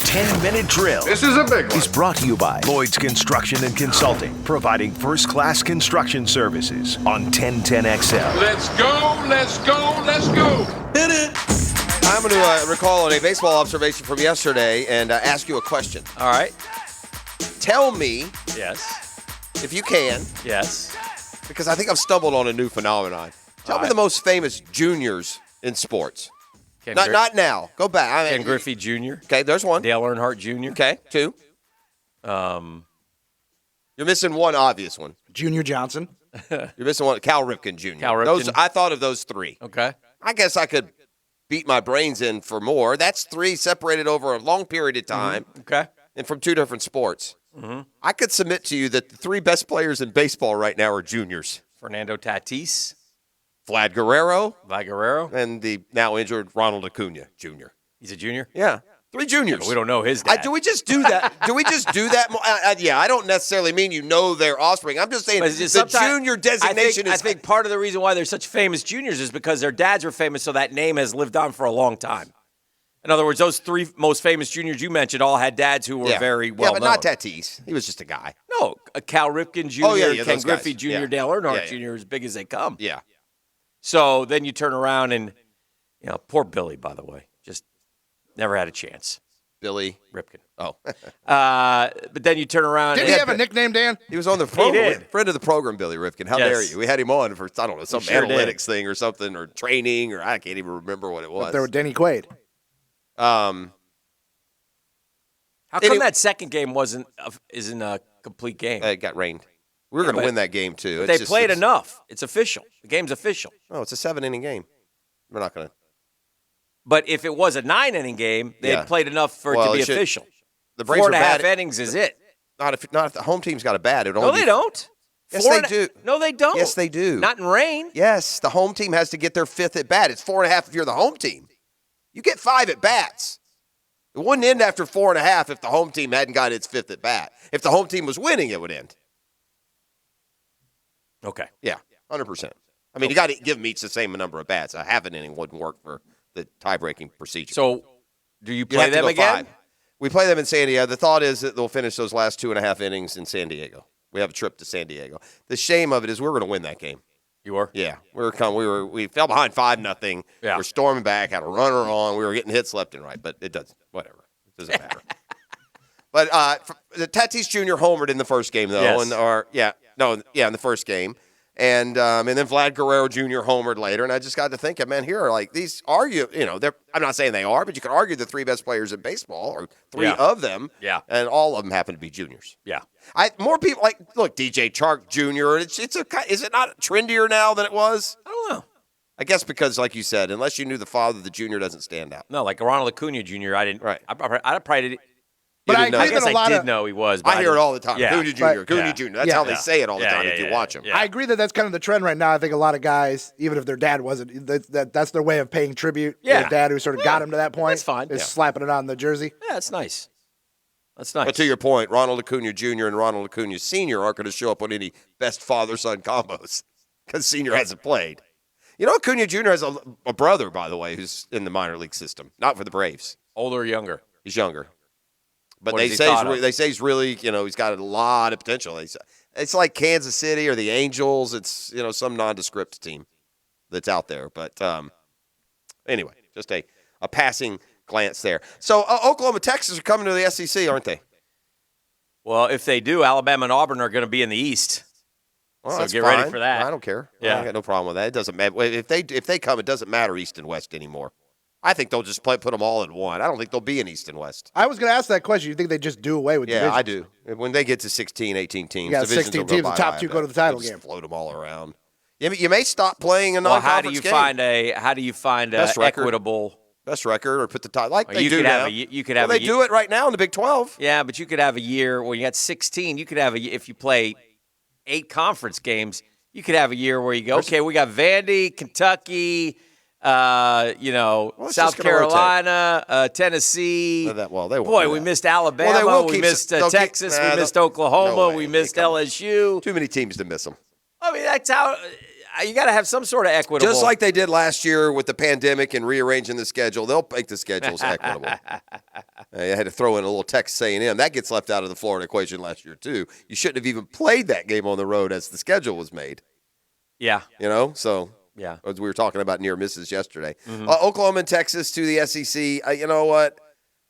10-minute drill. This is a big one. Is brought to you by Lloyd's Construction and Consulting, providing first-class construction services on 1010XL. Let's go, let's go, let's go. Hit it. I'm going to recall a baseball observation from yesterday and ask you a question. All right. Tell me, Yes. if you can, Yes. because I think I've stumbled on a new phenomenon. Tell me the most famous juniors in sports. Not now. Go back. Ken Griffey Jr. Okay, there's one. Dale Earnhardt Jr. Okay, two. You're missing one obvious one. Junior Johnson. You're missing one. Cal Ripken Jr. Cal Ripken. I thought of those three. Okay. I guess I could beat my brains in for more. That's three separated over a long period of time. Okay. And from two different sports. I could submit to you that the three best players in baseball right now are juniors. Fernando Tatis. Vlad Guerrero. And the now injured Ronald Acuna Jr. He's a junior? Yeah. Three juniors. Yeah, we don't know his dad. Do we just do that? Do we just do that? Yeah, I don't necessarily mean you know their offspring. I'm just saying the junior designation I think part of the reason why they're such famous juniors is because their dads were famous, so that name has lived on for a long time. In other words, those three most famous juniors you mentioned all had dads who were very well known. Yeah, but not Tatis. He was just a guy. No, Cal Ripken Jr., Ken Griffey Jr., Yeah. Dale Earnhardt Yeah. Jr., as big as they come. Yeah. So then you turn around and, poor Billy, by the way, just never had a chance. Billy Ripken. Oh. But then you turn around. Did he have a nickname, Dan? He was on the program. did. Friend of the program, Billy Ripken. How Yes. dare you? We had him on for, I don't know, some sure analytics thing or something, or training, or I can't even remember what it was. Up there with Denny Quaid. How come that second game isn't a complete game? It got rained. We were going to win that game, too. They played enough. It's official. The game's official. No, it's a 7-inning game. We're not going to. But if it was a 9-inning game, they had played enough for it to be official. The Braves 4.5 innings is it. Not if the home team's got a bat. No, they don't. Yes, they do. No, they don't. Yes, they do. Not in rain. Yes, the home team has to get their fifth at bat. It's 4.5 if you're the home team. You get 5 at bats. It wouldn't end after 4.5 if the home team hadn't got its fifth at bat. If the home team was winning, it would end. Okay. Yeah, 100%. I mean, you got to give them each the same number of bats. A half an inning wouldn't work for the tie-breaking procedure. So, do you play them again? 5. We play them in San Diego. The thought is that they'll finish those last 2.5 innings in San Diego. We have a trip to San Diego. The shame of it is we're going to win that game. You were? Yeah, we fell behind 5-0. Yeah. We're storming back, had a runner on. We were getting hits left and right, but it doesn't. Whatever, it doesn't matter. But the Tatis Jr. homered in the first game though, Yes. in the first game, and then Vlad Guerrero Jr. homered later, and I just got to thinking, man, here are like these I'm not saying they are, but you could argue the three best players in baseball, or three of them, and all of them happen to be juniors. Yeah. More people look DJ Chark Jr. Is it not trendier now than it was? I don't know. I guess because, like you said, unless you knew the father, the junior doesn't stand out. No, like Ronald Acuna Jr., I didn't. Right. I probably didn't. But You didn't know I I that. guess that a lot I did of- know he was. But I hear it all the time. Yeah. Acuna Jr., Right. Acuna Jr. That's Yeah. how they say it all the Yeah, time yeah, if you yeah, watch them. yeah. I agree that that's kind of the trend right now. I think a lot of guys, even if their dad wasn't, that's their way of paying tribute. Yeah. Their dad who sort of got him to that point. That's fine. Is Yeah. slapping it on the jersey. Yeah, that's nice. That's nice. But to your point, Ronald Acuna Jr. and Ronald Acuna Sr. aren't going to show up on any best father-son combos because Sr. hasn't played. Acuna Jr. has a brother, by the way, who's in the minor league system. Not for the Braves. Older or younger? He's younger. But What they is he say thought of? he's really, he's got a lot of potential. It's like Kansas City or the Angels. It's, some nondescript team that's out there. But anyway, just a passing glance there. So Oklahoma, Texas are coming to the SEC, aren't they? Well, if they do, Alabama and Auburn are going to be in the East. Well, So that's get ready fine. for that. I don't care. Yeah. I got no problem with that. It doesn't matter. If they come, it doesn't matter East and West anymore. I think they'll just put them all in one. I don't think they'll be in East and West. I was going to ask that question. You think they just do away with Yeah, divisions? I do. When they get to 16, 18 teams, You got divisions 16 will go teams, the by, top I two bet. go to the title They'll game. just float them all around. You may stop playing a Well, non-conference game. how do you find a Best record. equitable? Best record, or put the title like Or they you do could now. have you could have Well, a they ye- do it right now in the Big 12. Yeah, but you could have a year where you got 16. You could have if you play 8 conference games, you could have a year where you go, okay, we got Vandy, Kentucky, it's South just gonna rotate. Carolina, Tennessee. They won't Boy, do we that. missed Alabama. Well, they will we keep- missed they'll keep- Texas. nah, we missed no Oklahoma. way. We missed Come on. LSU. Too many teams to miss them. I mean, that's how. you got to have some sort of equitable. Just like they did last year with the pandemic and rearranging the schedule, they'll make the schedules equitable. They had to throw in a little Texas A&M. That gets left out of the Florida equation last year, too. You shouldn't have even played that game on the road as the schedule was made. Yeah. So Yeah. as we were talking about near misses yesterday. Oklahoma and Texas to the SEC. You know what?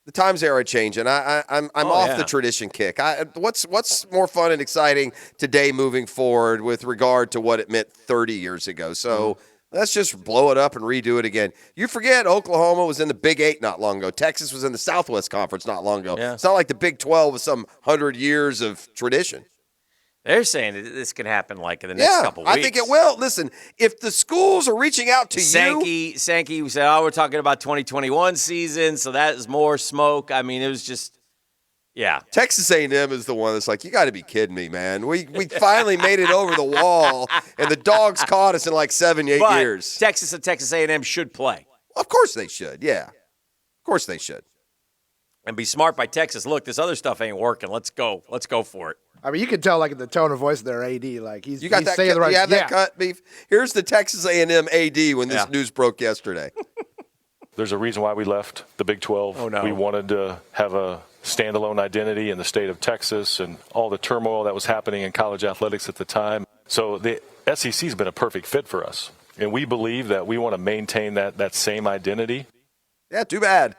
The times are changing. I'm off the tradition kick. What's more fun and exciting today moving forward with regard to what it meant 30 years ago? So let's just blow it up and redo it again. You forget Oklahoma was in the Big 8 not long ago. Texas was in the Southwest Conference not long ago. Yeah. It's not like the Big 12 was some 100 years of tradition. They're saying that this can happen like in the next couple weeks. I think it will. Listen, if the schools are reaching out to Sankey said, "Oh, we're talking about 2021 season, so that is more smoke." I mean, it was just, yeah. Texas A&M is the one that's like, you got to be kidding me, man. We finally made it over the wall, and the dogs caught us in like 7, 8 But years. Texas and Texas A&M should play Of course they should, yeah. Of course they should. and be smart by Texas. Look, this other stuff ain't working. Let's go for it. I mean, you can tell like in the tone of voice of their AD, like he's You got he's that saying cut, the right. you have that cut, Beef? Here's the Texas A&M AD when this Yeah. news broke yesterday. There's a reason why we left the Big 12. Oh, no. We wanted to have a standalone identity in the state of Texas and all the turmoil that was happening in college athletics at the time. So the SEC has been a perfect fit for us. And we believe that we want to maintain that same identity. Yeah, too bad.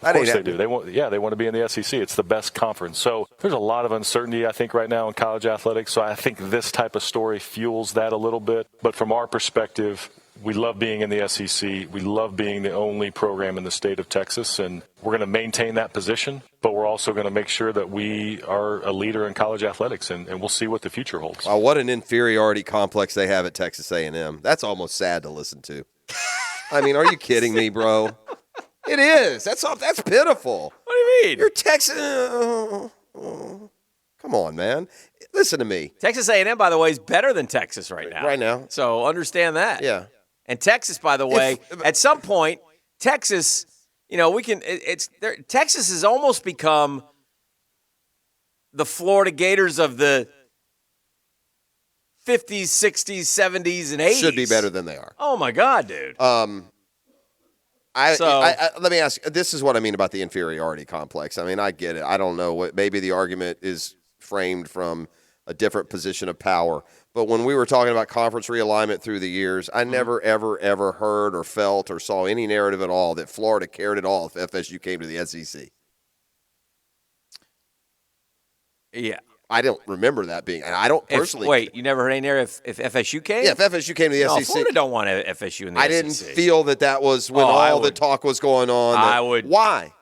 Of course they do. They want to be in the SEC. It's the best conference. So there's a lot of uncertainty, I think, right now in college athletics. So I think this type of story fuels that a little bit. But from our perspective, we love being in the SEC. We love being the only program in the state of Texas. And we're going to maintain that position. But we're also going to make sure that we are a leader in college athletics. And we'll see what the future holds. Wow, what an inferiority complex they have at Texas A&M. That's almost sad to listen to. I mean, are you kidding me, bro? It is. That's pitiful. What do you mean? You're Texas. Come on, man. Listen to me. Texas A&M, by the way, is better than Texas right now. Right now. So understand that. Yeah. And Texas, by the way, at some point, Texas, Texas has almost become the Florida Gators of the 50s, 60s, 70s, and 80s. Should be better than they are. Oh, my God, dude. Let me ask. This is what I mean about the inferiority complex. I mean, I get it. I don't know what. Maybe the argument is framed from a different position of power. But when we were talking about conference realignment through the years, I never, ever, ever heard or felt or saw any narrative at all that Florida cared at all if FSU came to the SEC. Yeah. I don't remember that being, and I don't personally. Wait, you never heard any narrative if FSU came? Yeah, if FSU came to the No, SEC. Florida don't want FSU in the I SEC. didn't feel that was when all the talk was going on. I would. Why?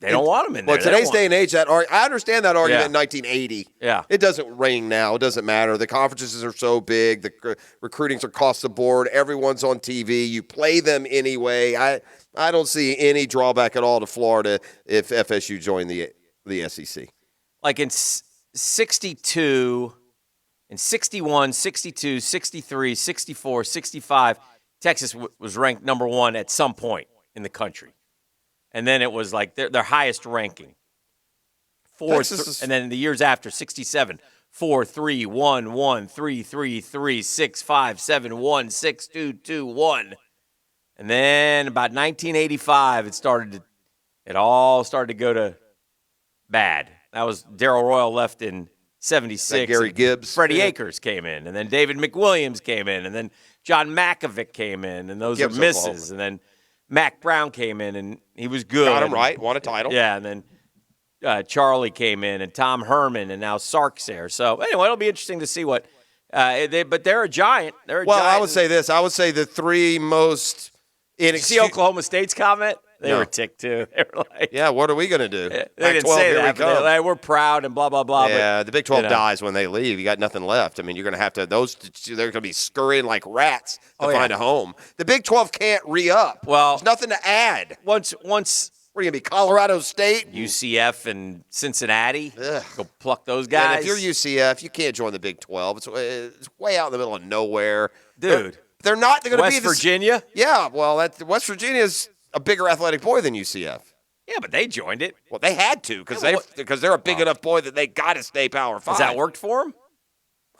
They don't want them in there. Well, today's day and age, I understand that argument in 1980. Yeah. It doesn't ring now. It doesn't matter. The conferences are so big. The recruitings are across the board. Everyone's on TV. You play them anyway. I don't see any drawback at all to Florida if FSU joined the SEC. Like in 62, in 61, 62, 63, 64, 65, Texas was ranked number one at some point in the country. And then it was like their highest ranking. And then in the years after, 67, 4, 3, 1, 1, 3, 3, 3, 6, 5, 7, 1, 6, 2, 2, 1. And then about 1985, it all started to go to bad. That was Darrell Royal left in 76. Gary Gibbs. Freddie Akers came in, and then David McWilliams came in, and then John Makovic came in, and those Gibbs, are misses. Oklahoma. And then Mac Brown came in, and he was good. Got him right. Won a title. Yeah, and then Charlie came in, and Tom Herman, and now Sark's there. So anyway, it'll be interesting to see what. But they're a giant. They're a giant. I would say this. I would say the three most Did you see Oklahoma State's comment? They were ticked too. They were like, yeah, what are we going to do? They didn't say that. But they're like, we're proud and blah, blah, blah. Yeah, but, the Big 12 dies when they leave. You got nothing left. I mean, you're going to have to, they're going to be scurrying like rats to find a home. The Big 12 can't re-up. Well, there's nothing to add. Once We're going to be Colorado State? UCF and Cincinnati, Ugh. go pluck those Yeah, guys. if you're UCF, you can't join the Big 12. It's way out in the middle of nowhere. Dude. They're not going to be West Virginia? Yeah, well, West Virginia's a bigger athletic boy than UCF. Yeah, but they joined it. Well, they had to because they're a big enough boy that they got to stay Power 5. Has that worked for them?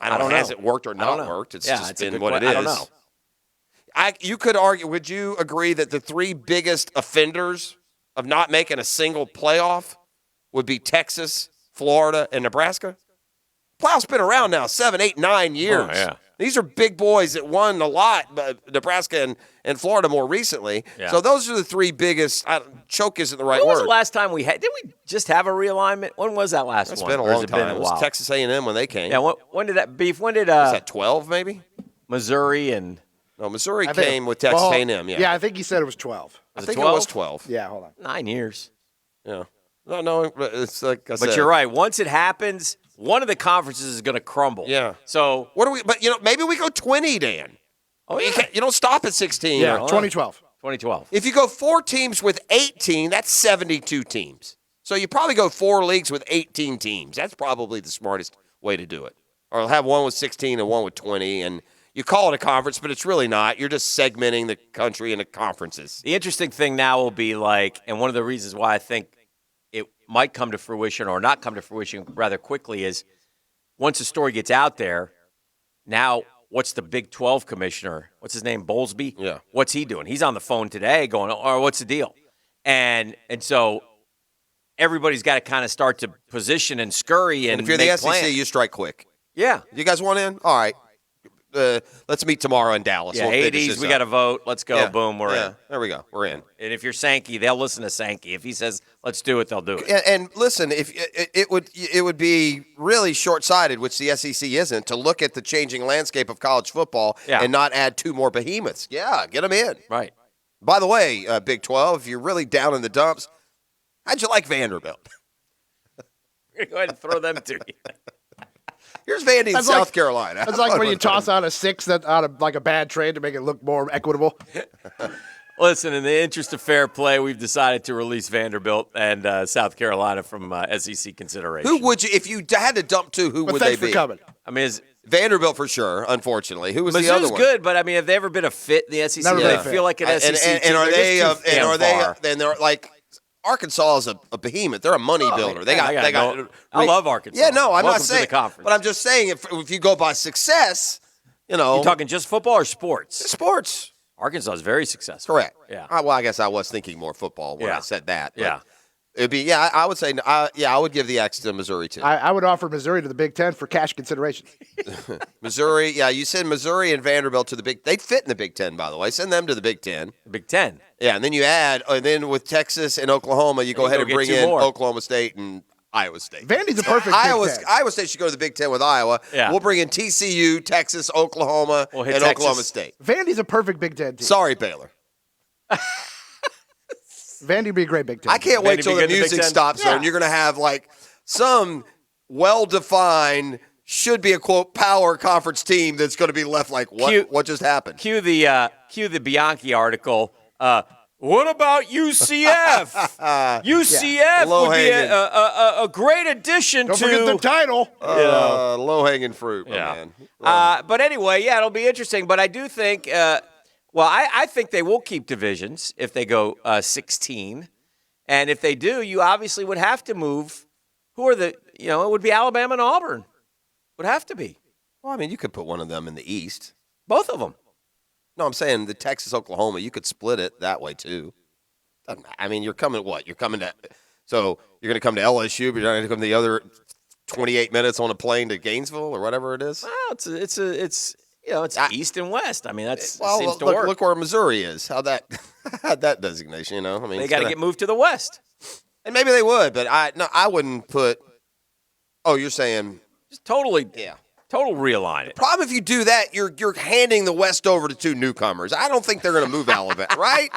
I don't know. Has it worked or I don't not know. worked? It's Yeah, just it's a been good what it que- is. I don't know. You could argue, would you agree that the three biggest offenders of not making a single playoff would be Texas, Florida, and Nebraska? Playoffs been around now 7, 8, 9 years. Oh, yeah. These are big boys that won a lot, but Nebraska and Florida more recently. Yeah. So those are the three biggest. Choke isn't the right When was word. the last time we had? Did we just have a realignment? When was that last It's one? been a Or has long it been time. a It was while? Texas A&M when they came. Yeah. When did that beef? When did Was that 12 maybe? Missouri and No, Missouri I think- came with Texas well, A&M. Yeah, Yeah, I think he said it was 12. I was it think 12? it was 12. Yeah, hold on. 9 years? Yeah. No, it's like I said. But you're right. Once it happens, one of the conferences is going to crumble. Yeah. So, What do we? But maybe we go 20, Dan. oh yeah, You don't stop at 16. Yeah, well, 2012. 2012. If you go 4 teams with 18, that's 72 teams. So you probably go 4 leagues with 18 teams. That's probably the smartest way to do it. Or have one with 16 and one with 20, and you call it a conference, but it's really not. You're just segmenting the country into conferences. The interesting thing now will be like, and one of the reasons why I think it might come to fruition or not come to fruition rather quickly is once the story gets out there, now what's the Big 12 commissioner? What's his name? Bowlesby? Yeah. What's he doing? He's on the phone today going, or what's the deal? And so everybody's got to kind of start to position and scurry and And if you're make the SEC, plans. you strike quick. Yeah. You guys want in? All right. Let's meet tomorrow in Dallas. Yeah, We'll finish 80s, this we up. got to vote. Let's go. Yeah. Boom, we're in. There we go. We're in. And if you're Sankey, they'll listen to Sankey. If he says, let's do it, they'll do it. And listen, if it would be really short-sighted, which the SEC isn't, to look at the changing landscape of college football Yeah. and not add 2 more behemoths. Yeah, get them in. Right. By the way, Big 12, if you're really down in the dumps, how'd you like Vanderbilt? We're going to go ahead and throw them to you. Here's Vandy in That's South like- Carolina. That's like when you toss out a 6 out of like a bad trade to make it look more equitable. Listen, in the interest of fair play, we've decided to release Vanderbilt and South Carolina from SEC consideration. Who would you, if you had to dump 2, who But would they thanks for be? coming. I mean, is Vanderbilt for sure, unfortunately. Who was the other Mizzou's one? good, but I mean, have they ever been a fit in the SEC? Never Do been they a fit. feel like an SEC And team? are They're they? just too And are they? far. Then they're like Arkansas is a behemoth. They're a money builder. They got. I They got. I love Arkansas. Yeah, no, I'm Welcome not to saying. the conference. But I'm just saying, if you go by success, You talking just football or sports? sports. Arkansas is very successful. Correct. Yeah. Well, I guess I was thinking more football when Yeah. I said that. But Yeah. It'd be. Yeah, I would say. I would give the X to Missouri too. I would offer Missouri to the Big Ten for cash consideration. Missouri. Yeah, you send Missouri and Vanderbilt to the Big. They'd fit in the Big Ten, by the way. Send them to the Big Ten. Big Ten. Yeah, and then you add, and then with Texas and Oklahoma, you go ahead go and get bring 2 in more. Oklahoma State and Iowa State. Vandy's a perfect Big Ten. Iowa State should go to the Big Ten with Iowa. Yeah. We'll bring in TCU, Texas, Oklahoma, We'll hit and Texas. Oklahoma State. Vandy's a perfect Big Ten team. Sorry, Baylor. Vandy would be a great Big Ten. I can't Vandy wait be till good the in the Big music Ten? stops there, Yeah. and you're going to have like some well-defined, should be a quote power conference team that's going to be left like what? Cute. What just happened? Cue the Bianchi article. What about UCF? UCF would be Low-hanging. a great addition Don't to. forget the title. Low-hanging fruit, my man. But anyway, yeah, it'll be interesting. But I do think, I think they will keep divisions if they go 16. And if they do, you obviously would have to move. Who are it would be Alabama and Auburn. Would have to be. Well, I mean, you could put one of them in the East. Both of them. No, I'm saying the Texas, Oklahoma, you could split it that way too. I mean, you're coming to, you're going to come to LSU, but you're going to come the other 28 minutes on a plane to Gainesville or whatever it is. Well, it's East and West. I mean, that seems to look, work. Look where Missouri is. How'd that designation, I mean, They it's got to gonna- get moved to the West. and maybe they would, but I wouldn't put, you're saying, Just totally, yeah. total realign it. Problem if you do that, you're handing the West over to 2 newcomers. I don't think they're going to move Alabama, right?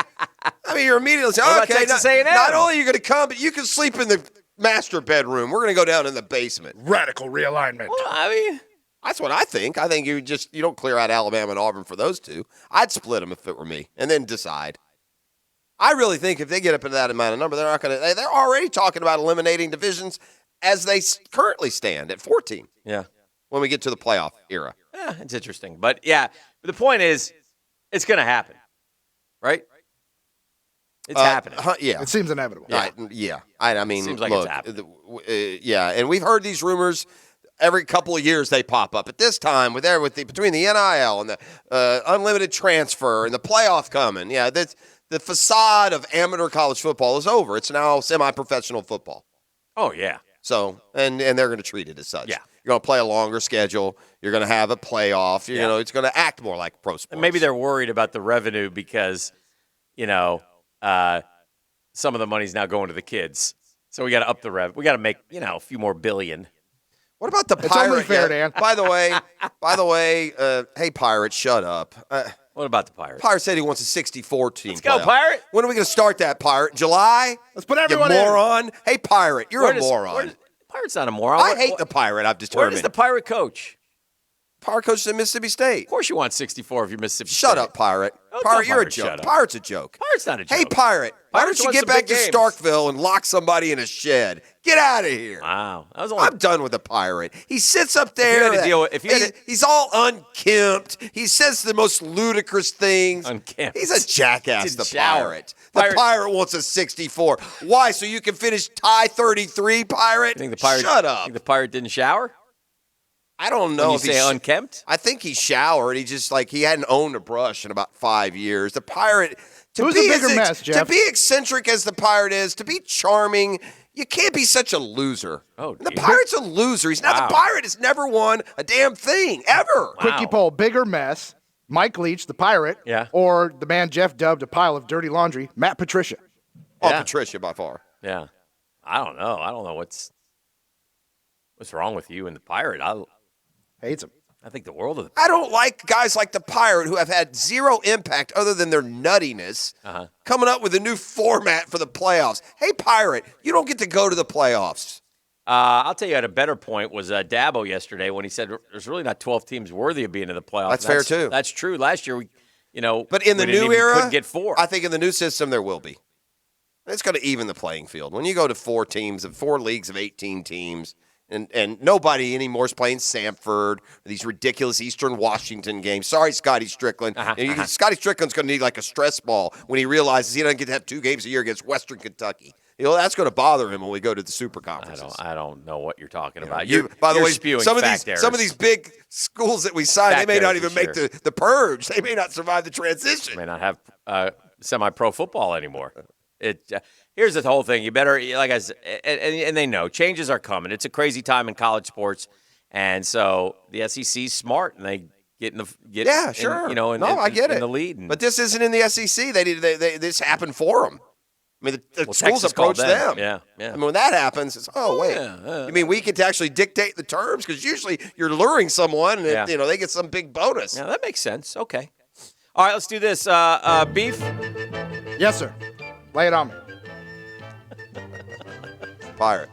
I mean, you're immediately saying, What about okay, Texas A&M? not only are you going to come, but you can sleep in the master bedroom. We're going to go down in the basement. Radical realignment. Well, I mean, That's what I think. I think you don't clear out Alabama and Auburn for those 2. I'd split them if it were me, and then decide. I really think if they get up into that amount of number, they're not going to. They're already talking about eliminating divisions as they currently stand at 14 yeah. when we get to the playoff era. Yeah, it's interesting. But yeah, the point is, it's going to happen, right? It's happening. Yeah. It seems inevitable. Yeah. I mean, Seems like it's look, happening. yeah, and we've heard these rumors. every couple of years they pop up. At this time, between the NIL and the unlimited transfer and the playoff coming, the facade of amateur college football is over. It's now semi-professional football. Oh, yeah. So, and they're going to treat it as such. Yeah. You're going to play a longer schedule. You're going to have a playoff. You know, it's going to act more like pro sports. And maybe they're worried about the revenue because, some of the money's now going to the kids. So we got to up the rev. We got to make, a few more billion. What about the It's Pirate? only fair, Dan. By the way, hey, Pirate, shut up. What about the Pirates? Pirate said he wants a 64 team. Let's go, playoff. Pirate. When are we going to start that, Pirate? July? Let's put everyone you in. moron. Hey, Pirate, you're a moron. Pirate's not a moron. I hate the Pirate, I've determined. Where does the Pirate coach? Pirate coach at Mississippi State. Of course you want 64 if you're Mississippi Shut State. up, Pirate. Don't Pirate, tell you're a Pirate joke. shut up. Pirate's a joke. Pirate's not a joke. Hey, Pirate, why don't Pirates you won get some back big to games. Starkville and lock somebody in a shed? Get out of here. Wow. That was only I'm done with the Pirate. He sits up there. He's all unkempt. He says the most ludicrous things. Unkempt. He's a jackass, Didn't the shower. Pirate. The Pirate wants a 64. Why? So you can finish tie 33, Pirate? think the Pirate, Shut up. Think the Pirate didn't shower? I don't know When you if say he unkempt? I think he showered. He just he hadn't owned a brush in about 5 years. The Pirate Who's a bigger mess, Jeff? To be eccentric as the Pirate is, to be charming, you can't be such a loser. Oh, And the dear. Pirate's a loser. He's not Wow. the Pirate has never won a damn thing ever. Quickie poll, bigger mess, Mike Leach, the Pirate, Yeah. or the man Jeff dubbed a pile of dirty laundry, Matt Patricia. Oh, Yeah. Patricia by far. Yeah. I don't know. I don't know what's wrong with you and the Pirate. Hates him. I think the world of the I don't like guys like the Pirate who have had zero impact other than their nuttiness coming up with a new format for the playoffs. Hey, Pirate, you don't get to go to the playoffs. I'll tell you at a better point was Dabo yesterday when he said there's really not 12 teams worthy of being in the playoffs. That's fair, too. That's true. Last year, But in the we didn't new even- era, couldn't get 4. I think in the new system there will be. It's going to even the playing field. When you go to 4 teams of 4 leagues of 18 teams, and nobody anymore is playing Samford, these ridiculous Eastern Washington games. Sorry, Scotty Strickland. Scotty Strickland's going to need like a stress ball when he realizes he doesn't get to have 2 games a year against Western Kentucky. That's going to bother him when we go to the super conferences. I don't know what you're talking about. By the you're way, spewing some of fact errors. these big schools that we sign, Fact they may not errors even this make year. the purge. They may not survive the transition. may not have semi-pro football anymore. Here's the whole thing. You better, like I said, and they know changes are coming. It's a crazy time in college sports, and so the SEC's smart, and they get in the Yeah, sure. I get in it. the lead. But this isn't in the SEC. This happened for them. I mean, the schools Texas called approach them. Yeah. I mean, when that happens, it's wait. You mean we get to actually dictate the terms? Because usually you're luring someone, and they get some big bonus. Yeah, that makes sense. Okay. All right, let's do this. Beef. Yes, sir. Lay it on me. Pirate.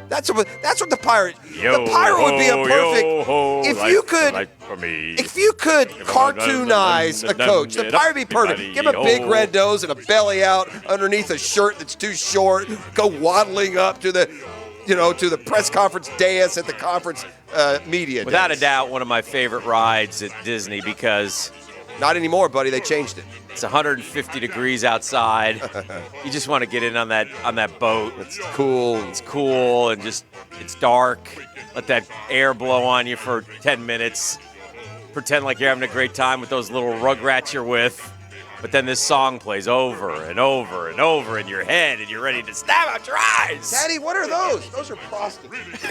That's what the Pirate. Yo, the Pirate would be a perfect. yo, ho, if life- you could, life for me. if you could cartoonize a coach, the Pirate would be perfect. Give him a big red nose and a belly out underneath a shirt that's too short. Go waddling up to the, to the press conference dais at the conference media. Without days. a doubt, one of my favorite rides at Disney because Not anymore, buddy. They changed it. it's 150 degrees outside. You just want to get in on that boat. It's cool. It's cool and just it's dark. Let that air blow on you for 10 minutes. Pretend like you're having a great time with those little rugrats you're with. But then this song plays over and over and over in your head, and you're ready to stab out your eyes. Daddy, what are those? Those are prostitutes.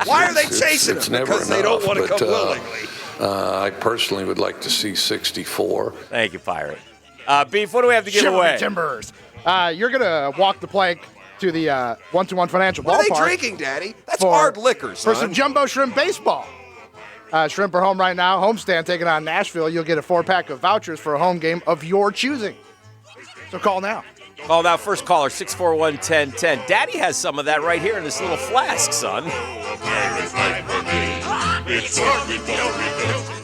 Why are they chasing them? Because they don't want to come willingly. I personally would like to see 64. Thank you, Pirate. Beef, what do we have to give Chivalry away? Timbers. You're going to walk the plank to the one-to-one financial What are ballpark. they drinking, Daddy? That's for- hard liquor, son. For some jumbo shrimp baseball. Shrimp are home right now. Homestand taking on Nashville. You'll get a 4-pack of vouchers for a home game of your choosing. So call now. Call now, first caller, 641-1010. Daddy has some of that right here in this little flask, son. It's what we do.